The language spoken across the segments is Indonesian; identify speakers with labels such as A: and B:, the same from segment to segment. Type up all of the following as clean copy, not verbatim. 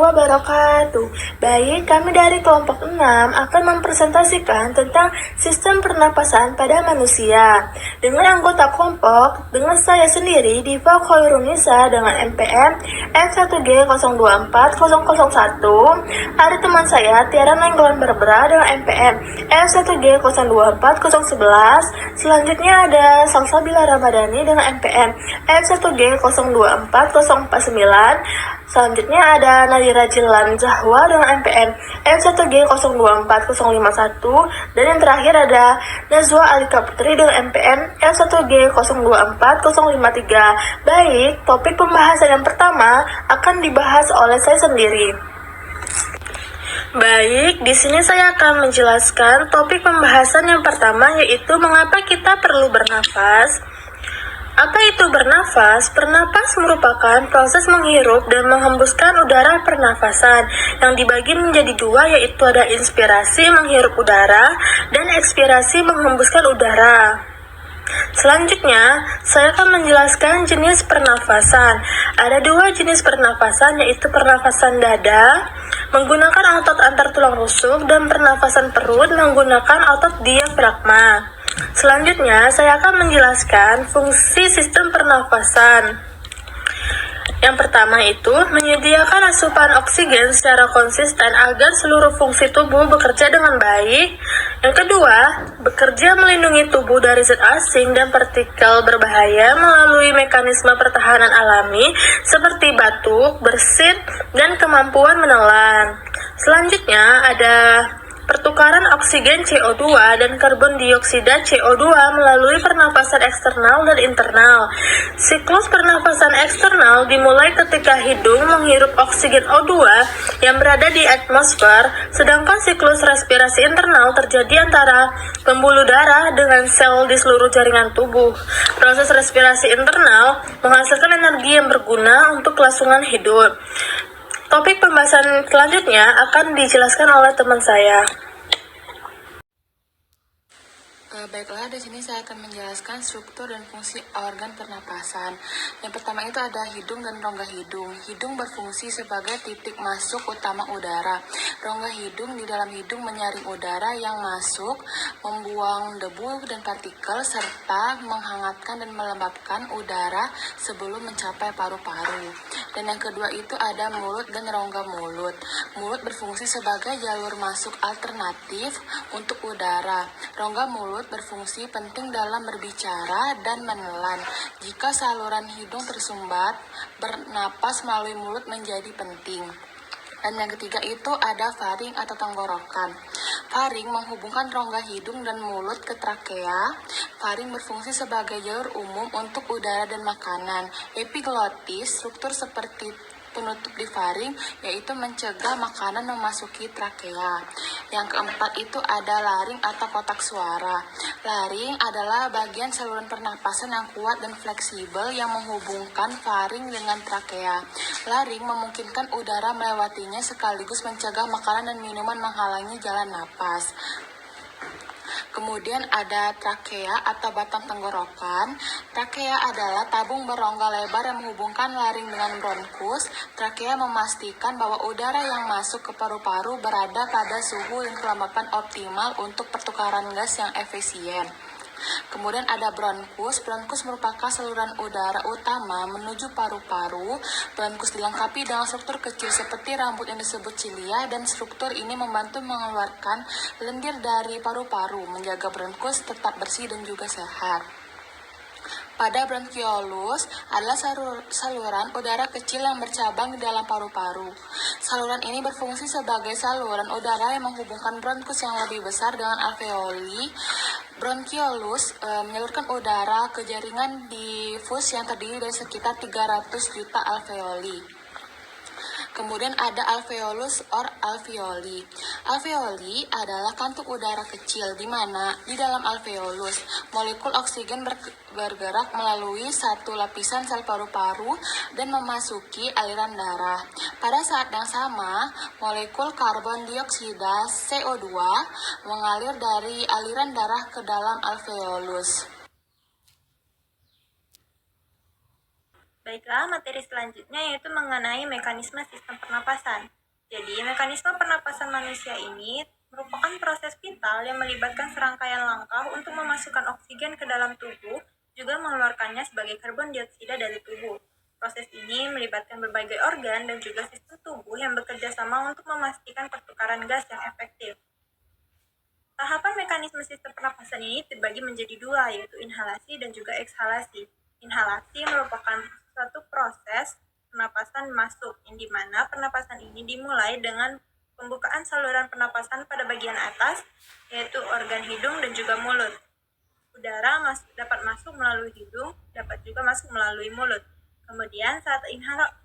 A: wabarakatuh. Baik, kami dari kelompok 6 akan mempresentasikan tentang sistem pernapasan pada manusia. Dengan anggota kelompok, dengan saya sendiri, Diva Khairunisa dengan MPM F1G024001. Ada teman saya, Tiara Nainggolan Barbara dengan MPM F1G024011. Selanjutnya ada Salsabila Ramadhani dengan MPM F1G024049. Selanjutnya ada Nadira Jilan Zahwa dengan MPM F1G024051. Dan yang terakhir ada Nazwa Alika Putri dengan MPM F1G024053. Baik, topik pembahasan yang pertama akan dibahas oleh saya sendiri. Baik, di sini saya akan menjelaskan topik pembahasan yang pertama, yaitu mengapa kita perlu bernafas. Apa itu bernafas? Bernafas merupakan proses menghirup dan menghembuskan udara pernafasan yang dibagi menjadi dua, yaitu ada inspirasi menghirup udara dan ekspirasi menghembuskan udara. Selanjutnya, saya akan menjelaskan jenis pernafasan. Ada dua jenis pernafasan, yaitu pernafasan dada menggunakan otot antar tulang rusuk dan pernafasan perut menggunakan otot diafragma. Selanjutnya, saya akan menjelaskan fungsi sistem pernafasan. Yang pertama itu, menyediakan asupan oksigen secara konsisten agar seluruh fungsi tubuh bekerja dengan baik. Yang kedua, bekerja melindungi tubuh dari zat asing dan partikel berbahaya melalui mekanisme pertahanan alami seperti batuk, bersin, dan kemampuan menelan. Selanjutnya, ada pertukaran oksigen CO2 dan karbon dioksida CO2 melalui pernapasan eksternal dan internal. Siklus pernapasan eksternal dimulai ketika hidung menghirup oksigen O2 yang berada di atmosfer, sedangkan siklus respirasi internal terjadi antara pembuluh darah dengan sel di seluruh jaringan tubuh. Proses respirasi internal menghasilkan energi yang berguna untuk kelangsungan hidup. Topik pembahasan selanjutnya akan dijelaskan oleh teman saya.
B: Baiklah, di sini saya akan menjelaskan struktur dan fungsi organ pernapasan. Yang pertama itu ada hidung dan rongga hidung. Hidung berfungsi sebagai titik masuk utama udara. Rongga hidung di dalam hidung menyaring udara yang masuk, membuang debu dan partikel, serta menghangatkan dan melembabkan udara sebelum mencapai paru-paru. Dan yang kedua itu ada mulut dan rongga mulut. Mulut berfungsi sebagai jalur masuk alternatif untuk udara. Rongga mulut berfungsi penting dalam berbicara dan menelan. Jika saluran hidung tersumbat, bernapas melalui mulut menjadi penting. Dan yang ketiga itu ada faring atau tenggorokan. Faring menghubungkan rongga hidung dan mulut ke trakea. Faring berfungsi sebagai jalur umum untuk udara dan makanan. Epiglottis, struktur seperti penutup di faring, yaitu mencegah makanan memasuki trakea. Yang keempat itu ada laring atau kotak suara. Laring adalah bagian saluran pernapasan yang kuat dan fleksibel yang menghubungkan faring dengan trakea. Laring memungkinkan udara melewatinya sekaligus mencegah makanan dan minuman menghalangi jalan napas. Kemudian ada trakea atau batang tenggorokan. Trakea adalah tabung berongga lebar yang menghubungkan laring dengan bronkus. Trakea memastikan bahwa udara yang masuk ke paru-paru berada pada suhu dan kelembapan optimal untuk pertukaran gas yang efisien. Kemudian ada bronkus. Bronkus merupakan saluran udara utama menuju paru-paru. Bronkus dilengkapi dengan struktur kecil seperti rambut yang disebut cilia, dan struktur ini membantu mengeluarkan lendir dari paru-paru, menjaga bronkus tetap bersih dan juga sehat. Pada bronkiolus adalah saluran udara kecil yang bercabang di dalam paru-paru. Saluran ini berfungsi sebagai saluran udara yang menghubungkan bronkus yang lebih besar dengan alveoli. Bronkiolus menyalurkan udara ke jaringan difus yang terdiri dari sekitar 300 juta alveoli. Kemudian ada alveolus or alveoli. Alveoli adalah kantung udara kecil di mana di dalam alveolus molekul oksigen bergerak melalui satu lapisan sel paru-paru dan memasuki aliran darah. Pada saat yang sama, molekul karbon dioksida CO2 mengalir dari aliran darah ke dalam alveolus.
C: Baiklah, materi selanjutnya yaitu mengenai mekanisme sistem pernapasan. Jadi, mekanisme pernapasan manusia ini merupakan proses vital yang melibatkan serangkaian langkah untuk memasukkan oksigen ke dalam tubuh, juga mengeluarkannya sebagai karbon dioksida dari tubuh. Proses ini melibatkan berbagai organ dan juga sistem tubuh yang bekerja sama untuk memastikan pertukaran gas yang efektif. Tahapan mekanisme sistem pernapasan ini terbagi menjadi dua, yaitu inhalasi dan juga ekshalasi. Inhalasi merupakan suatu proses pernapasan masuk, yang dimana pernapasan ini dimulai dengan pembukaan saluran pernapasan pada bagian atas, yaitu organ hidung dan juga mulut. Udara dapat masuk melalui hidung, dapat juga masuk melalui mulut. Kemudian saat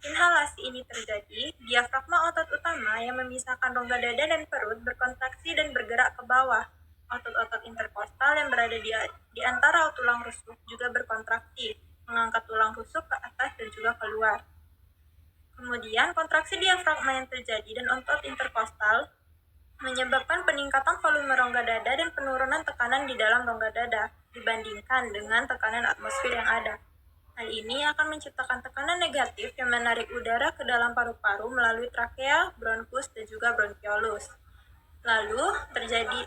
C: inhalasi ini terjadi, diafragma otot utama yang memisahkan rongga dada dan perut berkontraksi dan bergerak ke bawah. Otot-otot interkostal yang berada di antara tulang rusuk juga berkontraksi, mengangkat tulang rusuk ke atas dan juga keluar. Kemudian kontraksi diafragma yang terjadi dan otot interkostal menyebabkan peningkatan volume rongga dada dan penurunan tekanan di dalam rongga dada dibandingkan dengan tekanan atmosfer yang ada. Hal ini akan menciptakan tekanan negatif yang menarik udara ke dalam paru-paru melalui trakea, bronkus, dan juga bronkiolus. Lalu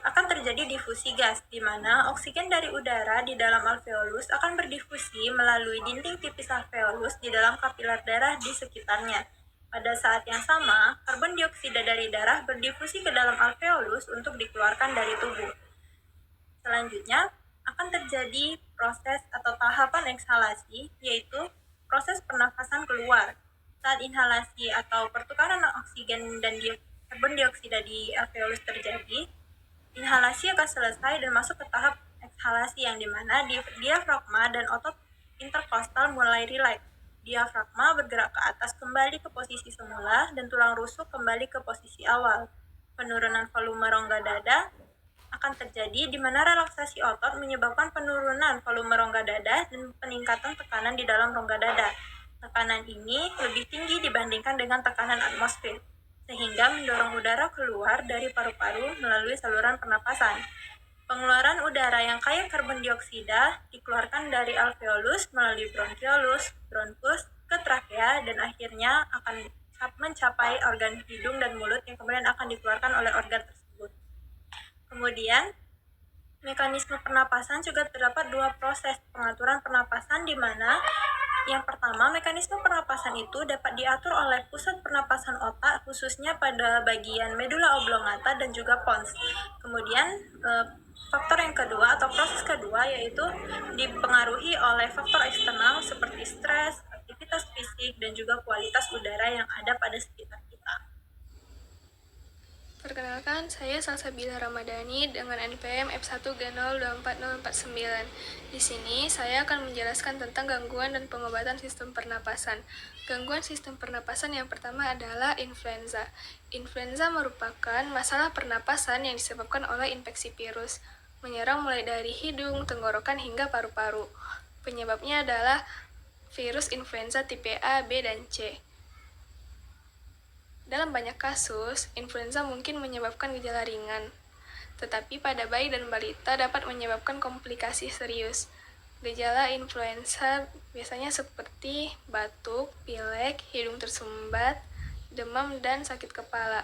C: akan terjadi difusi gas, di mana oksigen dari udara di dalam alveolus akan berdifusi melalui dinding tipis alveolus di dalam kapiler darah di sekitarnya. Pada saat yang sama, karbon dioksida dari darah berdifusi ke dalam alveolus untuk dikeluarkan dari tubuh. Selanjutnya, akan terjadi proses atau tahapan ekshalasi, yaitu proses pernafasan keluar. Saat inhalasi atau pertukaran oksigen dan karbon dioksida di alveolus terjadi, inhalasi akan selesai dan masuk ke tahap ekshalasi, yang dimana diafragma dan otot interkostal mulai rileks. Diafragma bergerak ke atas kembali ke posisi semula dan tulang rusuk kembali ke posisi awal. Penurunan volume rongga dada akan terjadi di mana relaksasi otot menyebabkan penurunan volume rongga dada dan peningkatan tekanan di dalam rongga dada. Tekanan ini lebih tinggi dibandingkan dengan tekanan atmosfer, sehingga mendorong udara keluar dari paru-paru melalui saluran pernapasan. Pengeluaran udara yang kaya karbon dioksida dikeluarkan dari alveolus melalui bronkiolus, bronkus, ke trakea, dan akhirnya akan mencapai organ hidung dan mulut yang kemudian akan dikeluarkan oleh organ tersebut. Kemudian, mekanisme pernapasan juga terdapat dua proses pengaturan pernapasan, di mana yang pertama, mekanisme pernapasan itu dapat diatur oleh pusat pernapasan otak, khususnya pada bagian medula oblongata dan juga pons. Kemudian, faktor yang kedua atau proses kedua yaitu dipengaruhi oleh faktor eksternal seperti stres, aktivitas fisik, dan juga kualitas udara yang ada pada sekitar kita.
D: Perkenalkan, saya Salsabila Ramadhani dengan NPM F1G024049. Di sini, saya akan menjelaskan tentang gangguan dan pengobatan sistem pernapasan. Gangguan sistem pernapasan yang pertama adalah influenza. Influenza merupakan masalah pernapasan yang disebabkan oleh infeksi virus, menyerang mulai dari hidung, tenggorokan, hingga paru-paru. Penyebabnya adalah virus influenza tipe A, B, dan C. Dalam banyak kasus, influenza mungkin menyebabkan gejala ringan, tetapi pada bayi dan balita dapat menyebabkan komplikasi serius. Gejala influenza biasanya seperti batuk, pilek, hidung tersumbat, demam, dan sakit kepala.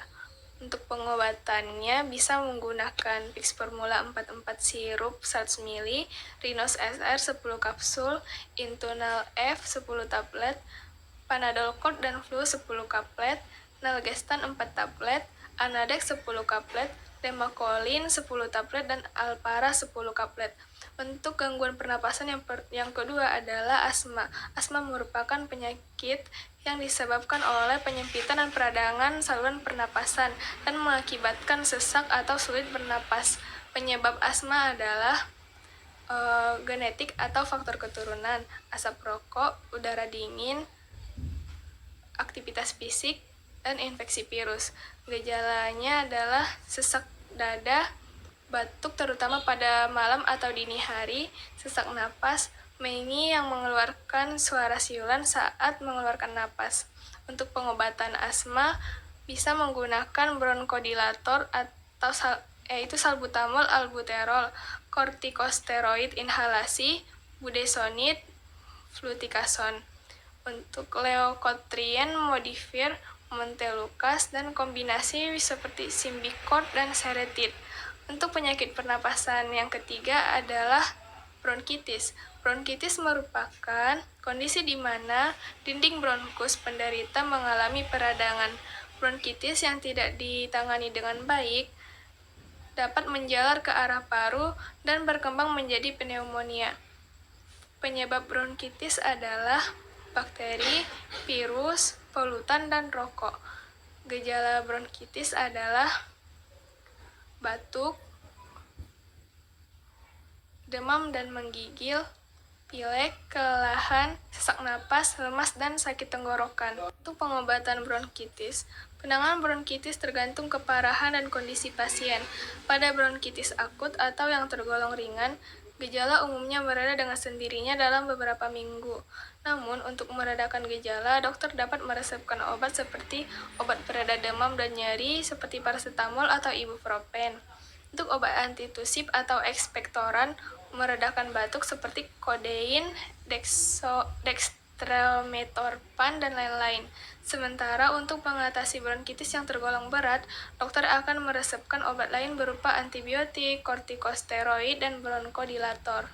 D: Untuk pengobatannya bisa menggunakan Vicks Formula 44 sirup 100 ml, Rhinos SR 10 kapsul, Intunal F 10 tablet, Panadol Cold dan Flu 10 kaplet, Nalgestan 4 tablet, Anadex 10 kaplet, Lemakolin 10 tablet, dan Alpara 10 kaplet. Bentuk gangguan pernapasan yang kedua adalah asma. Asma merupakan penyakit yang disebabkan oleh penyempitan dan peradangan saluran pernapasan dan mengakibatkan sesak atau sulit bernapas. Penyebab asma adalah genetik atau faktor keturunan, asap rokok, udara dingin, aktivitas fisik, dan infeksi virus. Gejalanya adalah sesak dada, batuk terutama pada malam atau dini hari, sesak napas, mengi yang mengeluarkan suara siulan saat mengeluarkan napas. Untuk pengobatan asma bisa menggunakan bronkodilator atau yaitu salbutamol, albuterol, kortikosteroid inhalasi, budesonid, fluticasone. untuk leukotriene, modivir, montelukast, dan kombinasi seperti Symbicort dan Seretide. Untuk penyakit pernapasan yang ketiga adalah bronkitis. Bronkitis merupakan kondisi di mana dinding bronkus penderita mengalami peradangan. Bronkitis yang tidak ditangani dengan baik dapat menjalar ke arah paru dan berkembang menjadi pneumonia. Penyebab bronkitis adalah bakteri, virus, polutan, dan rokok. Gejala bronkitis adalah batuk, demam dan menggigil, pilek, kelelahan, sesak napas, lemas, dan sakit tenggorokan. Untuk pengobatan bronkitis, penanganan bronkitis tergantung keparahan dan kondisi pasien. Pada bronkitis akut atau yang tergolong ringan, gejala umumnya mereda dengan sendirinya dalam beberapa minggu. Namun, untuk meredakan gejala, dokter dapat meresepkan obat seperti obat pereda demam dan nyeri seperti paracetamol atau ibuprofen. Untuk obat antitusif atau ekspektoran, meredakan batuk seperti kodein, dextromethorphan, dan lain-lain. Sementara untuk mengatasi bronkitis yang tergolong berat, dokter akan meresepkan obat lain berupa antibiotik, kortikosteroid, dan bronkodilator.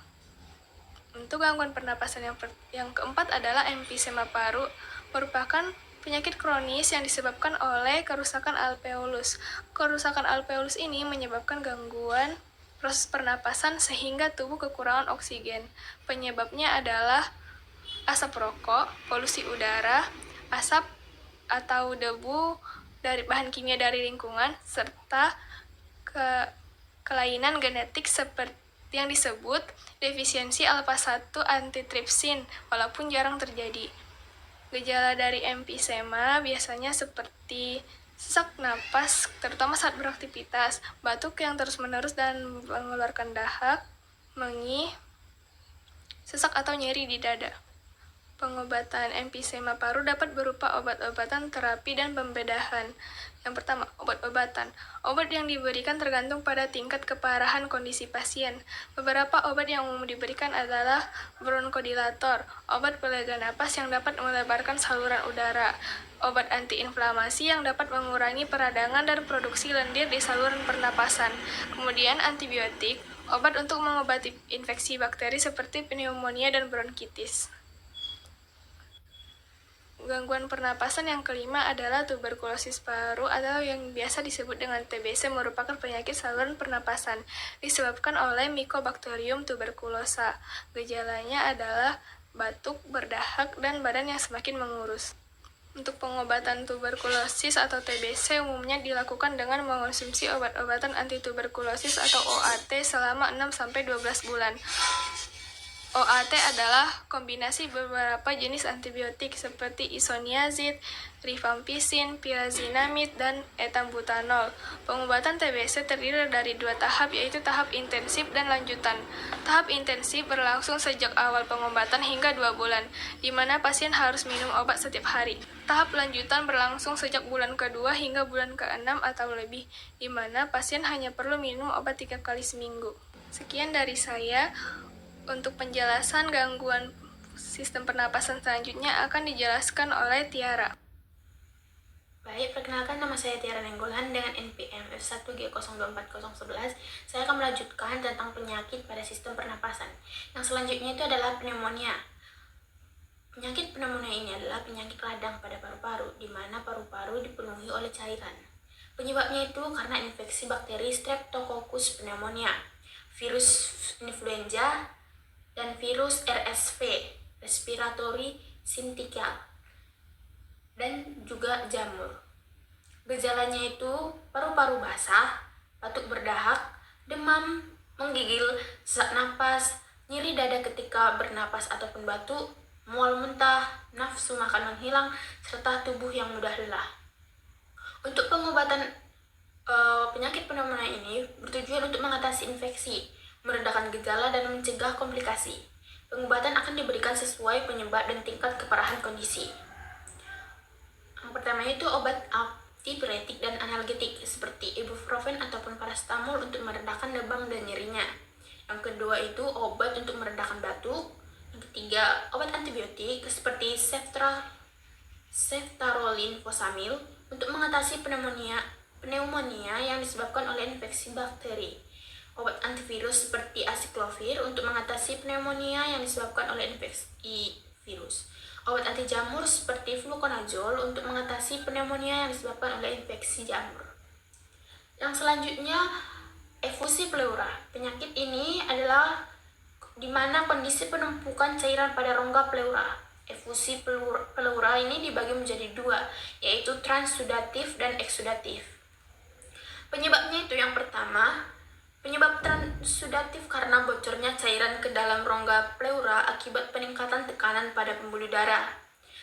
D: Untuk gangguan pernapasan yang keempat adalah emfisema paru, merupakan penyakit kronis yang disebabkan oleh kerusakan alveolus. Kerusakan alveolus ini menyebabkan gangguan proses pernapasan sehingga tubuh kekurangan oksigen. Penyebabnya adalah asap rokok, polusi udara, asap atau debu dari bahan kimia dari lingkungan, serta kelainan genetik seperti yang disebut defisiensi alfa-1 antitripsin, walaupun jarang terjadi. Gejala dari emfisema biasanya seperti sesak napas, terutama saat beraktivitas, batuk yang terus-menerus dan mengeluarkan dahak, mengih, sesak atau nyeri di dada. Pengobatan emfisema paru dapat berupa obat-obatan, terapi, dan pembedahan. Yang pertama, obat-obatan. Obat yang diberikan tergantung pada tingkat keparahan kondisi pasien. Beberapa obat yang umum diberikan adalah bronkodilator, obat pelega napas yang dapat melebarkan saluran udara, obat antiinflamasi yang dapat mengurangi peradangan dan produksi lendir di saluran pernapasan. Kemudian antibiotik, obat untuk mengobati infeksi bakteri seperti pneumonia dan bronkitis. Gangguan pernapasan yang kelima adalah tuberkulosis paru atau yang biasa disebut dengan TBC, merupakan penyakit saluran pernapasan disebabkan oleh Mycobacterium tuberculosa. Gejalanya adalah batuk, berdahak, dan badan yang semakin mengurus. Untuk pengobatan tuberkulosis atau TBC umumnya dilakukan dengan mengonsumsi obat-obatan antituberkulosis atau OAT selama 6-12 bulan. OAT adalah kombinasi beberapa jenis antibiotik seperti isoniazid, rifampicin, pyrazinamide, dan ethambutanol. Pengobatan TBC terdiri dari 2 tahap, yaitu tahap intensif dan lanjutan. Tahap intensif berlangsung sejak awal pengobatan hingga 2 bulan, di mana pasien harus minum obat setiap hari. Tahap lanjutan berlangsung sejak bulan kedua hingga bulan ke-6 atau lebih, di mana pasien hanya perlu minum obat 3 kali seminggu. Sekian dari saya. Untuk penjelasan gangguan sistem pernapasan selanjutnya akan dijelaskan oleh Tiara.
E: Baik, perkenalkan nama saya Tiara Nenggolan dengan NPM F1G024011. Saya akan melanjutkan tentang penyakit pada sistem pernapasan. Yang selanjutnya itu adalah pneumonia. Penyakit pneumonia ini adalah penyakit radang pada paru-paru, di mana paru-paru dipenuhi oleh cairan. Penyebabnya itu karena infeksi bakteri Streptococcus pneumonia, virus influenza, dan virus RSV, respiratory syncytial, dan juga jamur. Gejalanya itu paru-paru basah, batuk berdahak, demam, menggigil, sesak napas, nyeri dada ketika bernapas ataupun batuk, mual muntah, nafsu makan menghilang, serta tubuh yang mudah lelah. Untuk pengobatan penyakit pneumonia ini bertujuan untuk mengatasi infeksi, meredakan gejala, dan mencegah komplikasi. Pengobatan akan diberikan sesuai penyebab dan tingkat keparahan kondisi. Yang pertama itu obat antipiretik dan analgetik seperti ibuprofen ataupun paracetamol untuk meredakan demam dan nyerinya. Yang kedua itu obat untuk meredakan batuk. Yang Yang ketiga, obat antibiotik seperti ceftaroline fosamil untuk mengatasi pneumonia yang disebabkan oleh infeksi bakteri. Obat antivirus seperti acyclovir untuk mengatasi pneumonia yang disebabkan oleh infeksi virus. Obat anti jamur seperti fluconazole untuk mengatasi pneumonia yang disebabkan oleh infeksi jamur. Yang selanjutnya, efusi pleura. Penyakit ini adalah di mana kondisi penumpukan cairan pada rongga pleura. Efusi pleura ini dibagi menjadi dua, yaitu transsudatif dan eksudatif. Penyebabnya itu yang pertama, penyebab transsudatif karena bocornya cairan ke dalam rongga pleura akibat peningkatan tekanan pada pembuluh darah.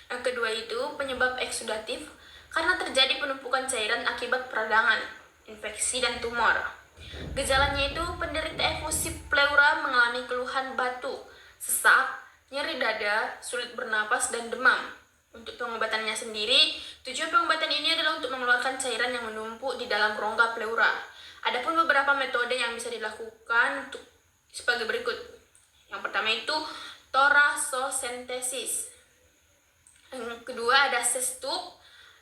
E: Yang kedua itu penyebab eksudatif karena terjadi penumpukan cairan akibat peradangan, infeksi, dan tumor. Gejalanya itu penderita efusi pleura mengalami keluhan batuk, sesak, nyeri dada, sulit bernapas, dan demam. Untuk pengobatannya sendiri, tujuan pengobatan ini adalah untuk mengeluarkan cairan yang menumpuk di dalam rongga pleura. Adapun beberapa metode yang bisa dilakukan untuk sebagai berikut. Yang pertama itu thoracocentesis. Yang kedua ada cystube.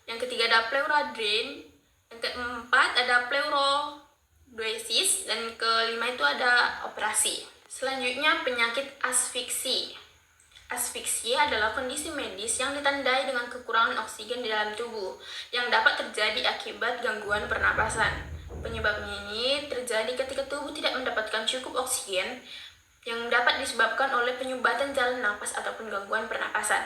E: Yang ketiga ada pleura drain. Yang keempat ada pleurodesis. Dan kelima itu ada operasi. Selanjutnya penyakit asfiksi. Asfiksi adalah kondisi medis yang ditandai dengan kekurangan oksigen di dalam tubuh yang dapat terjadi akibat gangguan pernapasan. Penyebabnya ini terjadi ketika tubuh tidak mendapatkan cukup oksigen yang dapat disebabkan oleh penyumbatan jalan napas ataupun gangguan pernapasan.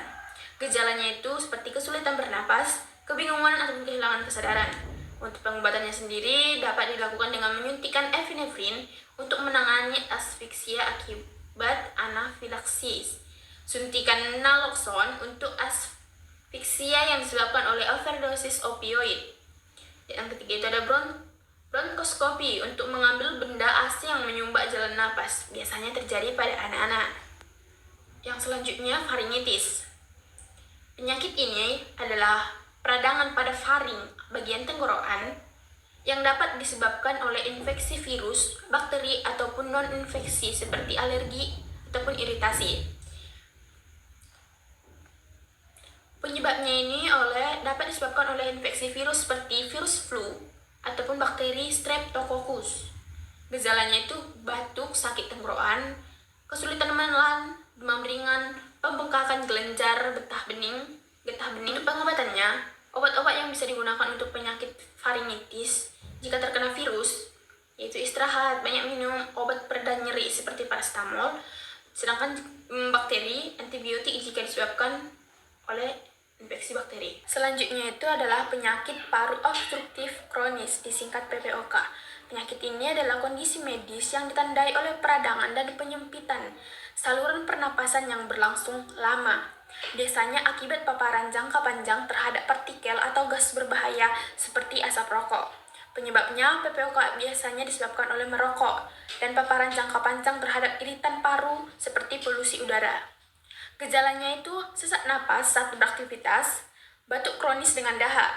E: Gejalanya itu seperti kesulitan bernapas, kebingungan ataupun kehilangan kesadaran. Untuk pengobatannya sendiri dapat dilakukan dengan menyuntikkan epinefrin untuk menangani asfiksia akibat anafilaksis. Suntikan naloxone untuk asfiksia yang disebabkan oleh overdosis opioid. Yang ketiga itu ada bronkoskopi untuk mengambil benda asing yang menyumbat jalan napas. Biasanya terjadi pada anak-anak. Yang selanjutnya faringitis. Penyakit ini adalah peradangan pada faring, bagian tenggorokan, yang dapat disebabkan oleh infeksi virus, bakteri, ataupun non-infeksi seperti alergi ataupun iritasi. Penyebabnya ini dapat disebabkan oleh infeksi virus seperti virus flu ataupun bakteri Streptococcus. Gejalanya itu batuk, sakit tenggorokan, kesulitan menelan, demam ringan, pembengkakan kelenjar, getah bening. Untuk pengobatannya, obat-obat yang bisa digunakan untuk penyakit faringitis jika terkena virus yaitu istirahat, banyak minum obat pereda nyeri seperti paracetamol. Sedangkan bakteri, antibiotik jika disebabkan oleh infeksi bakteri. Selanjutnya itu adalah penyakit paru obstruktif kronis, disingkat PPOK. Penyakit ini adalah kondisi medis yang ditandai oleh peradangan dan penyempitan saluran pernapasan yang berlangsung lama. Biasanya akibat paparan jangka panjang terhadap partikel atau gas berbahaya seperti asap rokok. Penyebabnya PPOK biasanya disebabkan oleh merokok dan paparan jangka panjang terhadap iritan paru seperti polusi udara. Gejalanya itu sesak napas saat beraktivitas, batuk kronis dengan dahak.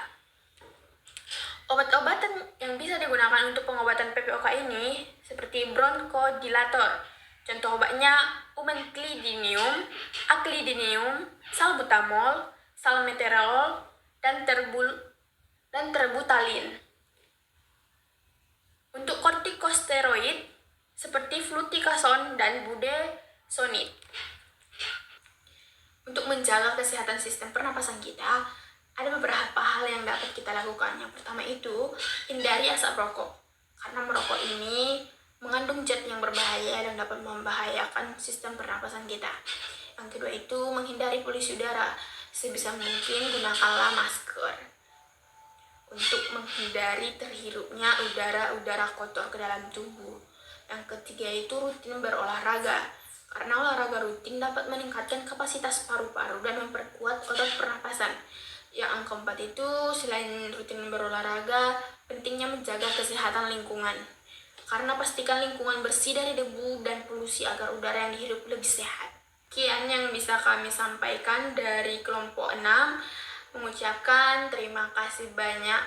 E: Obat-obatan yang bisa digunakan untuk pengobatan PPOK ini seperti bronchodilator. Contoh obatnya umenclidinium, aclidinium, salbutamol, salmeterol, dan terbutalin. Untuk kortikosteroid seperti fluticasone dan budesonide. Untuk menjaga kesehatan sistem pernapasan kita, ada beberapa hal yang dapat kita lakukan. Yang pertama itu, hindari asap rokok. Karena merokok ini mengandung zat yang berbahaya dan dapat membahayakan sistem pernapasan kita. Yang kedua itu, menghindari polusi udara. Sebisa mungkin gunakanlah masker untuk menghindari terhirupnya udara kotor ke dalam tubuh. Yang ketiga itu, rutin berolahraga. Karena olahraga rutin dapat meningkatkan kapasitas paru-paru dan memperkuat otot pernapasan. Yang keempat itu, selain rutin berolahraga, pentingnya menjaga kesehatan lingkungan. Karena pastikan lingkungan bersih dari debu dan polusi agar udara yang dihirup lebih sehat. Sekian yang bisa kami sampaikan dari kelompok 6. Mengucapkan terima kasih banyak.